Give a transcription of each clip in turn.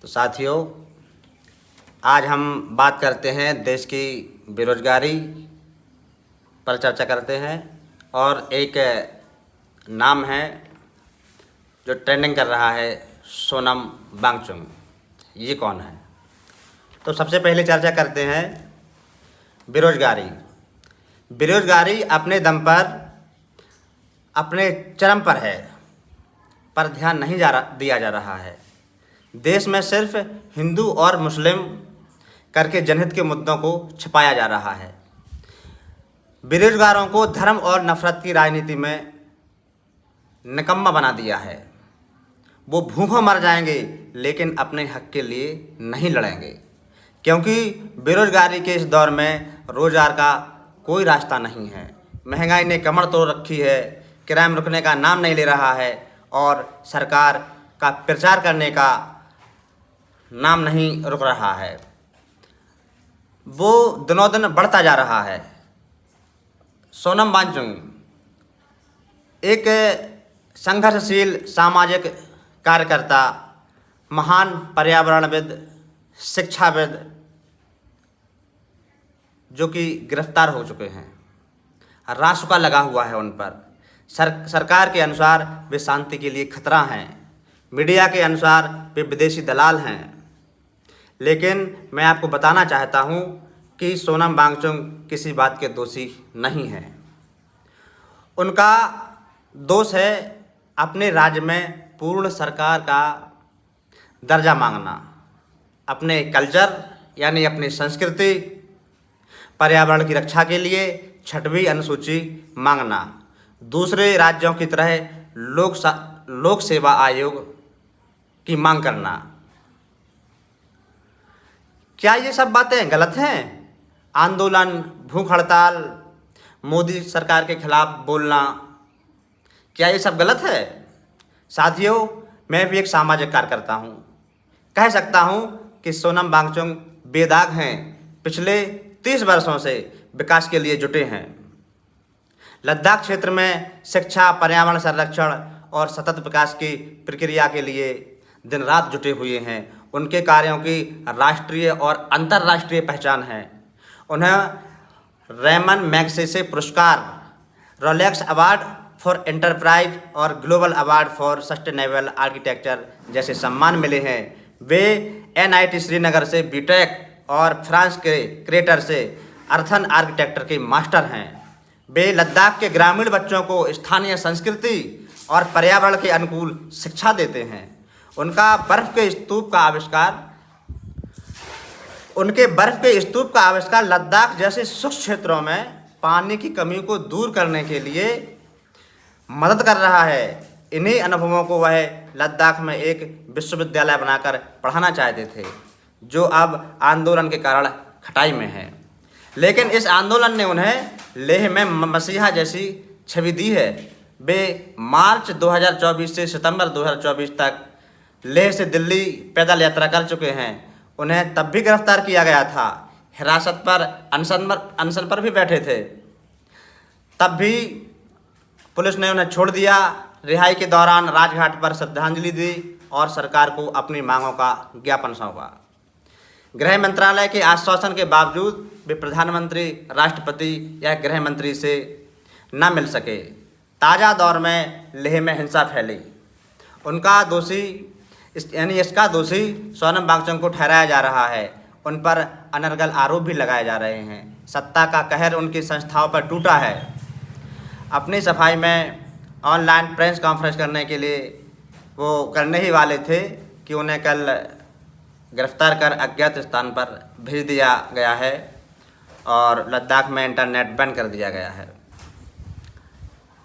तो साथियों, आज हम बात करते हैं देश की बेरोजगारी पर चर्चा करते हैं। और एक नाम है जो ट्रेंडिंग कर रहा है, सोनम वांगचुक। ये कौन है? तो सबसे पहले चर्चा करते हैं बेरोजगारी। बेरोजगारी अपने दम पर अपने चरम पर है, पर ध्यान नहीं दिया जा रहा है। देश में सिर्फ हिंदू और मुस्लिम करके जनहित के मुद्दों को छिपाया जा रहा है। बेरोजगारों को धर्म और नफरत की राजनीति में निकम्मा बना दिया है। वो भूखों मर जाएंगे लेकिन अपने हक के लिए नहीं लड़ेंगे, क्योंकि बेरोजगारी के इस दौर में रोजगार का कोई रास्ता नहीं है। महंगाई ने कमर तोड़ रखी है, क्राइम रुकने का नाम नहीं ले रहा है और सरकार का प्रचार करने का नाम नहीं रुक रहा है। वो दिनों दिन बढ़ता जा रहा है। सोनम वांगचुक एक संघर्षशील सामाजिक कार्यकर्ता, महान पर्यावरणविद, शिक्षाविद, जो कि गिरफ्तार हो चुके हैं। रासुका लगा हुआ है उन पर। सरकार के अनुसार वे शांति के लिए खतरा हैं, मीडिया के अनुसार वे विदेशी दलाल हैं। लेकिन मैं आपको बताना चाहता हूं कि सोनम वांगचुक किसी बात के दोषी नहीं हैं। उनका दोष है अपने राज्य में पूर्ण सरकार का दर्जा मांगना, अपने कल्चर यानी अपनी संस्कृति, पर्यावरण की रक्षा के लिए 6वीं अनुसूची मांगना, दूसरे राज्यों की तरह लोक सेवा आयोग की मांग करना। क्या ये सब बातें गलत हैं? आंदोलन, भूख हड़ताल, मोदी सरकार के खिलाफ बोलना, क्या ये सब गलत है? साथियों, मैं भी एक सामाजिक कार्यकर्ता हूँ। कह सकता हूँ कि सोनम वांगचुक बेदाग हैं। पिछले 30 वर्षों से विकास के लिए जुटे हैं। लद्दाख क्षेत्र में शिक्षा, पर्यावरण संरक्षण और सतत विकास की प्रक्रिया के लिए दिन रात जुटे हुए हैं। उनके कार्यों की राष्ट्रीय और अंतर्राष्ट्रीय पहचान है। उन्हें रेमन मैगसेसे पुरस्कार, रोलेक्स अवार्ड फॉर एंटरप्राइज और global award for sustainable architecture जैसे सम्मान मिले हैं। वे NIT श्रीनगर से बीटेक और फ्रांस के क्रेटर से अर्थन आर्किटेक्चर के मास्टर हैं। वे लद्दाख के ग्रामीण बच्चों को स्थानीय संस्कृति और पर्यावरण के अनुकूल शिक्षा देते हैं। उनके बर्फ के स्तूप का आविष्कार लद्दाख जैसे शुष्क क्षेत्रों में पानी की कमी को दूर करने के लिए मदद कर रहा है। इन्हीं अनुभवों को वह लद्दाख में एक विश्वविद्यालय बनाकर पढ़ाना चाहते थे, जो अब आंदोलन के कारण खटाई में है। लेकिन इस आंदोलन ने उन्हें लेह में मसीहा जैसी छवि दी है। वे मार्च 2024 से सितंबर 2024 तक लेह से दिल्ली पैदल यात्रा कर चुके हैं। उन्हें तब भी गिरफ्तार किया गया था। हिरासत पर अनशन पर भी बैठे थे, तब भी पुलिस ने उन्हें छोड़ दिया। रिहाई के दौरान राजघाट पर श्रद्धांजलि दी और सरकार को अपनी मांगों का ज्ञापन सौंपा। गृह मंत्रालय के आश्वासन के बावजूद वे प्रधानमंत्री, राष्ट्रपति या गृह मंत्री से न मिल सके। ताज़ा दौर में लेह में हिंसा फैली। इसका दोषी सोनम वांगचुक को ठहराया जा रहा है। उन पर अनर्गल आरोप भी लगाए जा रहे हैं। सत्ता का कहर उनकी संस्थाओं पर टूटा है। अपनी सफाई में ऑनलाइन प्रेस कॉन्फ्रेंस करने के लिए वो करने ही वाले थे कि उन्हें कल गिरफ्तार कर अज्ञात स्थान पर भेज दिया गया है और लद्दाख में इंटरनेट बैन कर दिया गया है।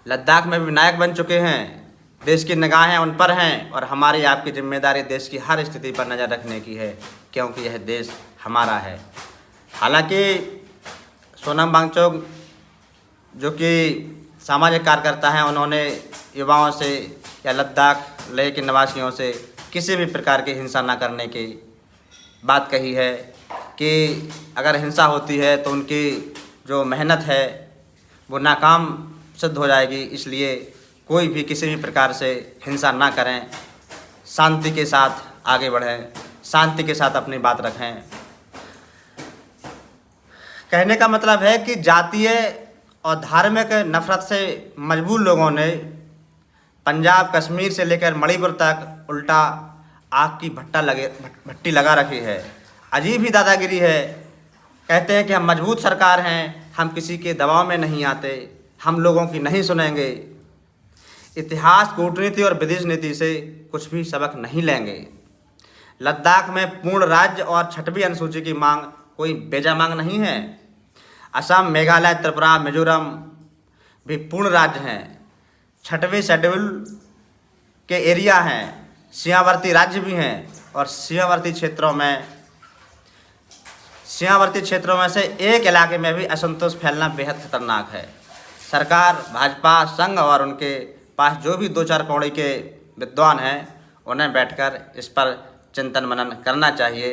लद्दाख में विनायक बन चुके हैं। देश की निगाहें उन पर हैं और हमारी आपकी जिम्मेदारी देश की हर स्थिति पर नज़र रखने की है, क्योंकि यह देश हमारा है। हालांकि सोनम वांगचुक जो कि सामाजिक कार्यकर्ता हैं, उन्होंने युवाओं से या लद्दाख लेह के निवासियों से किसी भी प्रकार की हिंसा न करने की बात कही है कि अगर हिंसा होती है तो उनकी जो मेहनत है वो नाकाम सिद्ध हो जाएगी। इसलिए कोई भी किसी भी प्रकार से हिंसा ना करें, शांति के साथ आगे बढ़ें, शांति के साथ अपनी बात रखें। कहने का मतलब है कि जातीय और धार्मिक नफरत से मजबूर लोगों ने पंजाब कश्मीर से लेकर मणिपुर तक उल्टा आग की भट्टी लगा रखी है। अजीब ही दादागिरी है। कहते हैं कि हम मजबूत सरकार हैं, हम किसी के दबाव में नहीं आते, हम लोगों की नहीं सुनेंगे। इतिहास, कूटनीति और विदेश नीति से कुछ भी सबक नहीं लेंगे। लद्दाख में पूर्ण राज्य और 6वीं अनुसूची की मांग कोई बेजा मांग नहीं है। असम, मेघालय, त्रिपुरा, मिजोरम भी पूर्ण राज्य हैं, 6वें शेड्यूल के एरिया हैं, सीमावर्ती राज्य भी हैं और सीमावर्ती क्षेत्रों में से एक इलाके में भी असंतोष फैलना बेहद खतरनाक है। सरकार, भाजपा, संघ और उनके पास जो भी 2-4 कौड़ी के विद्वान हैं, उन्हें बैठकर इस पर चिंतन मनन करना चाहिए।